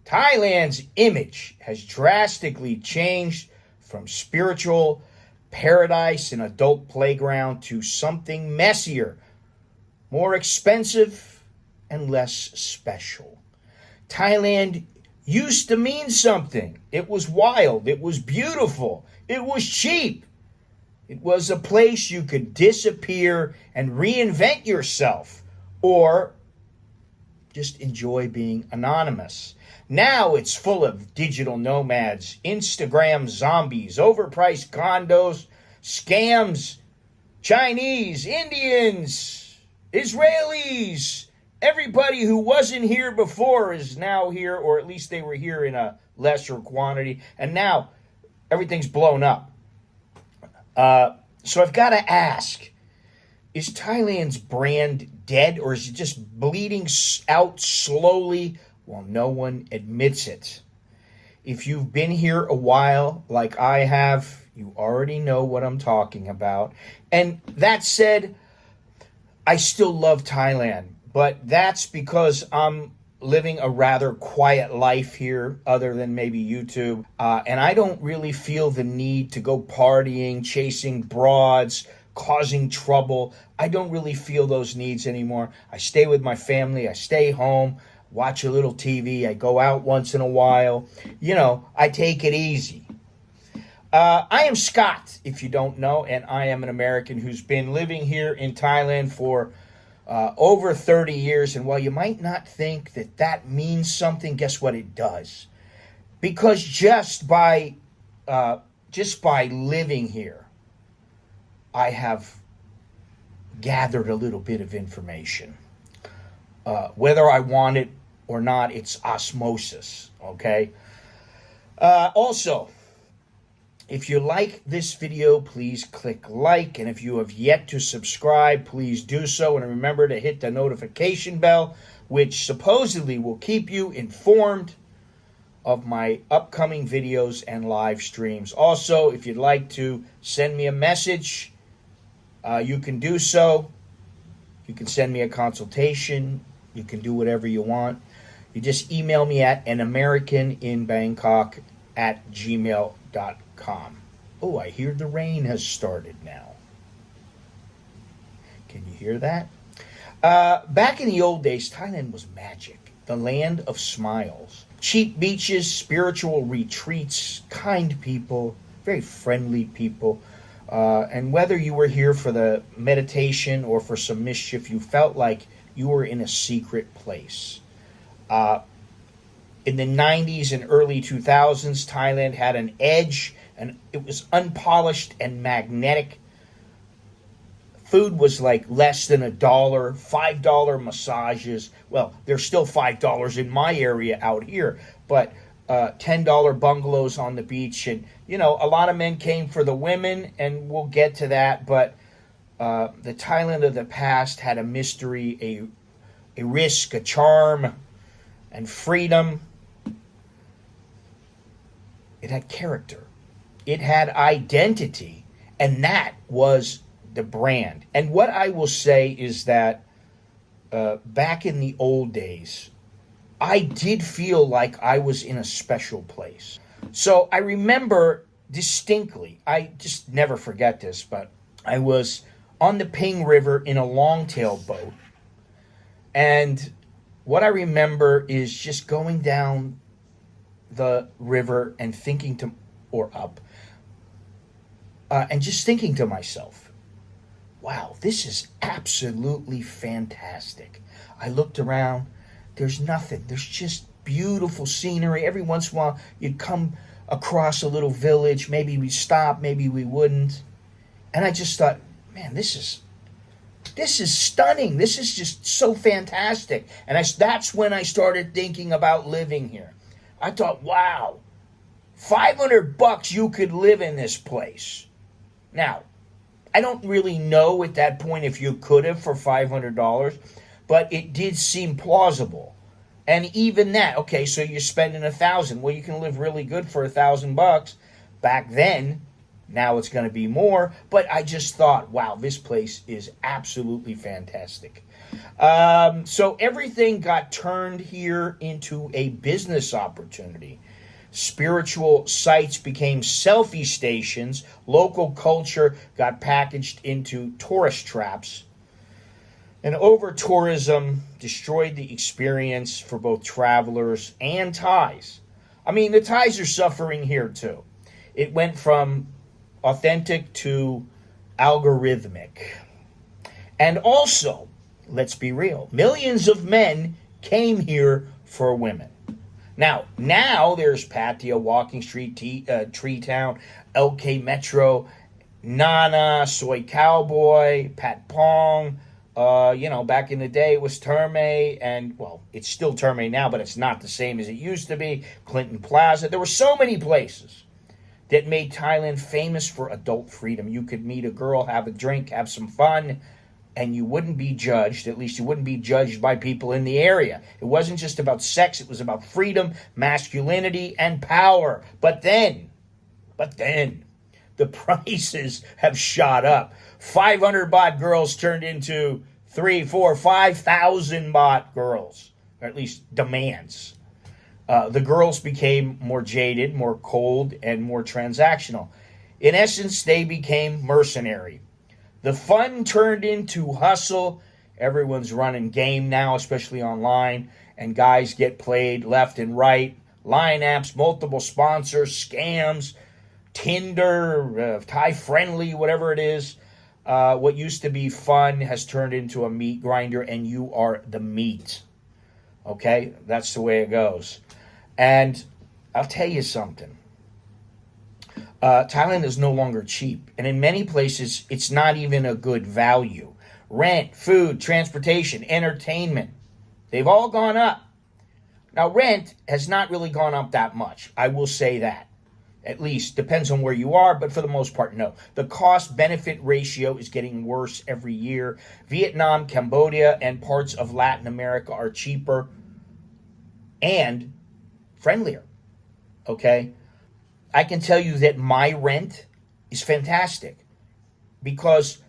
Thailand's image has drastically changed from spiritual paradise and adult playground to something messier, more expensive, and less special. Thailand used to mean something. It was wild. It was beautiful. It was cheap. It was a place you could disappear and reinvent yourself, or just enjoy being anonymous. Now it's full of digital nomads, Instagram zombies, overpriced condos, scams, Chinese, Indians, Israelis. Everybody who wasn't here before is now here, or at least they were here in a lesser quantity, and now everything's blown up. So I've got to ask, is Thailand's brand dead, or is it just bleeding out slowly while no one admits it? If you've been here a while, like I have, you already know what I'm talking about. And that said, I still love Thailand, but that's because I'm living a rather quiet life here, other than maybe YouTube. And I don't really feel the need to go partying, chasing broads, causing trouble. I don't really feel those needs anymore. I stay with my family. I stay home, watch a little TV. I go out once in a while. You know, I take it easy. I am Scott, if you don't know, and I am an American who's been living here in Thailand for over 30 years. And while you might not think that that means something, guess what it does? Because just by living here, I have gathered a little bit of information. Whether I want it or not, it's osmosis, okay? Also, if you like this video, please click like. And if you have yet to subscribe, please do so. And remember to hit the notification bell, which supposedly will keep you informed of my upcoming videos and live streams. Also, if you'd like to send me a message, you can do so. You can send me a consultation. You can do whatever you want. You just email me at anamericaninbangkok@gmail.com. Oh, I hear the rain has started now. Can you hear that? Back in the old days, Thailand was magic. The land of smiles. Cheap beaches, spiritual retreats, kind people, very friendly people. And whether you were here for the meditation or for some mischief, you felt like you were in a secret place. In the 90s and early 2000s, Thailand had an edge, and it was unpolished and magnetic. Food was like less than $1, $5 massages. Well, there's still $5 in my area out here, but $10 bungalows on the beach. And, you know, a lot of men came for the women, and we'll get to that. But the Thailand of the past had a mystery, a risk, a charm, and freedom. It had character. It had identity. And that was the brand. And what I will say is that back in the old days, I did feel like I was in a special place. So I remember distinctly, I just never forget this, but I was on the Ping River in a longtail boat. And what I remember is just going down the river and thinking to, or up, and just thinking to myself, wow, this is absolutely fantastic. I looked around. There's nothing. There's just beautiful scenery. Every once in a while, you'd come across a little village. Maybe we'd stop. Maybe we wouldn't. And I just thought, man, this is stunning. This is just so fantastic. And that's when I started thinking about living here. I thought, wow, $500 you could live in this place. Now, I don't really know at that point if you could have for $500, but it did seem plausible. And even that, okay, so you're spending $1,000. Well, you can live really good for $1,000. Back then, Now it's going to be more, but I just thought, wow, this place is absolutely fantastic. So everything got turned here into a business opportunity. Spiritual sites became selfie stations. Local culture got packaged into tourist traps. And over-tourism destroyed the experience for both travelers and Thais. I mean, the Thais are suffering here too. It went from authentic to algorithmic. And also, let's be real, millions of men came here for women. Now there's Pattaya, Walking Street, Tree Town, LK Metro, Nana, Soy Cowboy, Pat Pong. Back in the day it was Terme, and, well, it's still Terme now, but it's not the same as it used to be. Clinton Plaza. There were so many places that made Thailand famous for adult freedom. You could meet a girl, have a drink, have some fun, and you wouldn't be judged. At least you wouldn't be judged by people in the area. It wasn't just about sex. It was about freedom, masculinity, and power. But then, the prices have shot up. 500 baht girls turned into 3, 4, 5,000 baht girls, or at least demands. The girls became more jaded, more cold, and more transactional. In essence, they became mercenary. The fun turned into hustle. Everyone's running game now, especially online, and guys get played left and right. Line apps, multiple sponsors, scams, Tinder, Thai friendly, whatever it is. What used to be fun has turned into a meat grinder, and you are the meat. Okay? That's the way it goes. And I'll tell you something. Thailand is no longer cheap. And in many places, it's not even a good value. Rent, food, transportation, entertainment, they've all gone up. Now, rent has not really gone up that much. I will say that. At least, depends on where you are, but for the most part, no. The cost-benefit ratio is getting worse every year. Vietnam, Cambodia, and parts of Latin America are cheaper and friendlier. Okay? I can tell you that my rent is fantastic because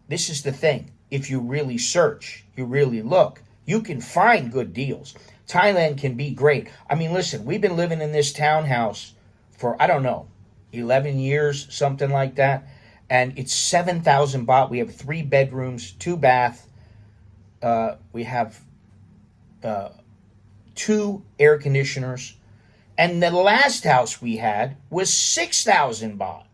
this is the thing. If you really search, you really look, you can find good deals. Thailand can be great. I mean, listen, we've been living in this townhouse for, 11 years, something like that. And it's 7,000 baht. We have 3 bedrooms, 2 bath. We have 2 air conditioners. And the last house we had was 6,000 baht.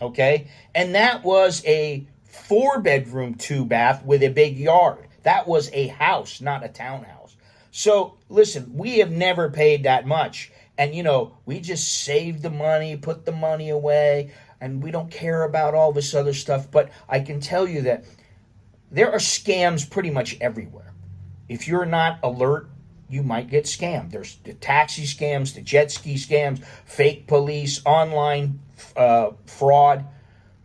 Okay? And that was a 4-bedroom, 2 bath with a big yard. That was a house, not a townhouse. So, listen, we have never paid that much. And, we just save the money, put the money away, and we don't care about all this other stuff. But I can tell you that there are scams pretty much everywhere. If you're not alert, you might get scammed. There's the taxi scams, the jet ski scams, fake police, online fraud.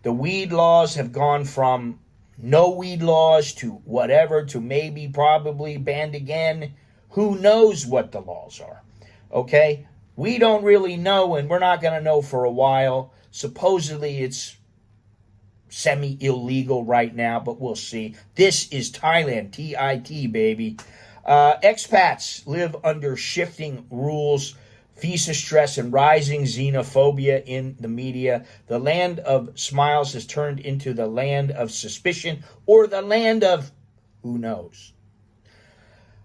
The weed laws have gone from no weed laws to whatever to maybe probably banned again. Who knows what the laws are? Okay? We don't really know, and we're not going to know for a while. Supposedly it's semi-illegal right now, but we'll see. This is Thailand, TIT, baby. Expats live under shifting rules, visa stress, and rising xenophobia in the media. The land of smiles has turned into the land of suspicion, or the land of who knows.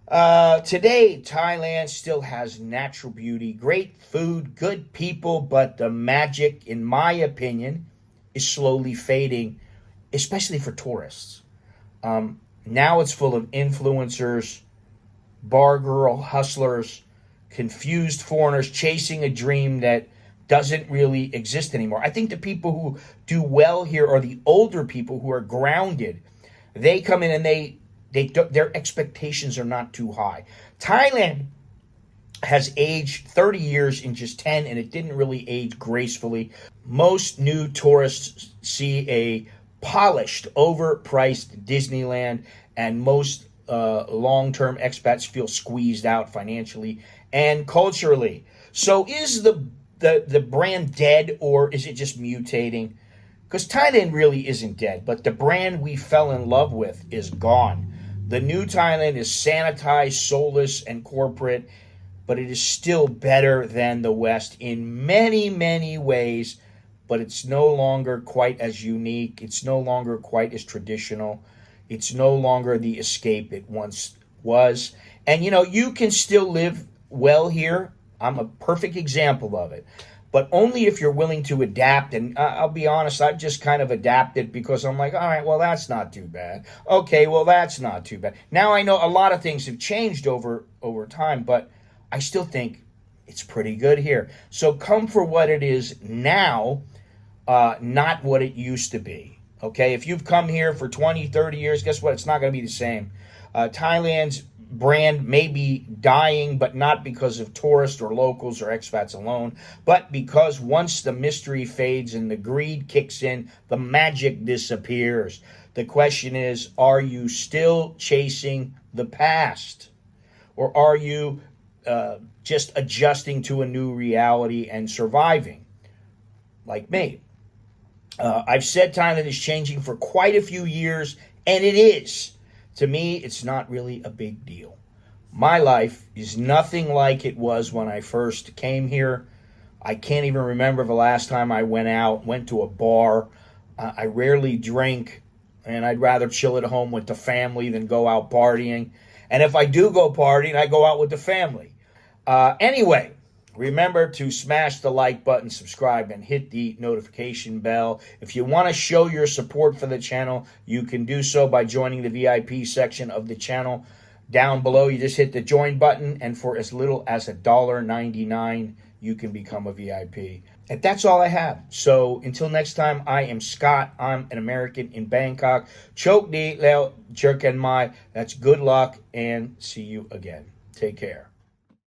Today, Thailand still has natural beauty, great food, good people, but the magic, in my opinion, is slowly fading, especially for tourists. Now it's full of influencers, bar girl hustlers, confused foreigners chasing a dream that doesn't really exist anymore. I think the people who do well here are the older people who are grounded. They come in and their expectations are not too high. Thailand has aged 30 years in just 10, and it didn't really age gracefully. Most new tourists see a polished, overpriced Disneyland, and most long-term expats feel squeezed out financially and culturally. So is the the brand dead, or is it just mutating? Because Thailand really isn't dead, but the brand we fell in love with is gone. The new Thailand is sanitized, soulless, and corporate, but it is still better than the West in many, many ways. But it's no longer quite as unique. It's no longer quite as traditional. It's no longer the escape it once was. And you can still live well here. I'm a perfect example of it. But only if you're willing to adapt. And I'll be honest, I've just kind of adapted because I'm like, all right, well, that's not too bad. Okay, well, that's not too bad. Now I know a lot of things have changed over time, but I still think it's pretty good here. So come for what it is now, not what it used to be. Okay, if you've come here for 20, 30 years, guess what? It's not going to be the same. Thailand's brand may be dying, but not because of tourists or locals or expats alone, but because once the mystery fades and the greed kicks in, the magic disappears. The question is, are you still chasing the past? Or are you just adjusting to a new reality and surviving? Like me. I've said Thailand is changing for quite a few years, and it is. To me, it's not really a big deal. My life is nothing like it was when I first came here. I can't even remember the last time I went to a bar. I rarely drink, and I'd rather chill at home with the family than go out partying. And if I do go partying, I go out with the family. Anyway, remember to smash the like button, subscribe, and hit the notification bell. If you want to show your support for the channel, you can do so by joining the VIP section of the channel. Down below, you just hit the join button, and for as little as $1.99, you can become a VIP. And that's all I have. So until next time, I am Scott. I'm an American in Bangkok. Chok di leo jerken mai. That's good luck, and see you again. Take care.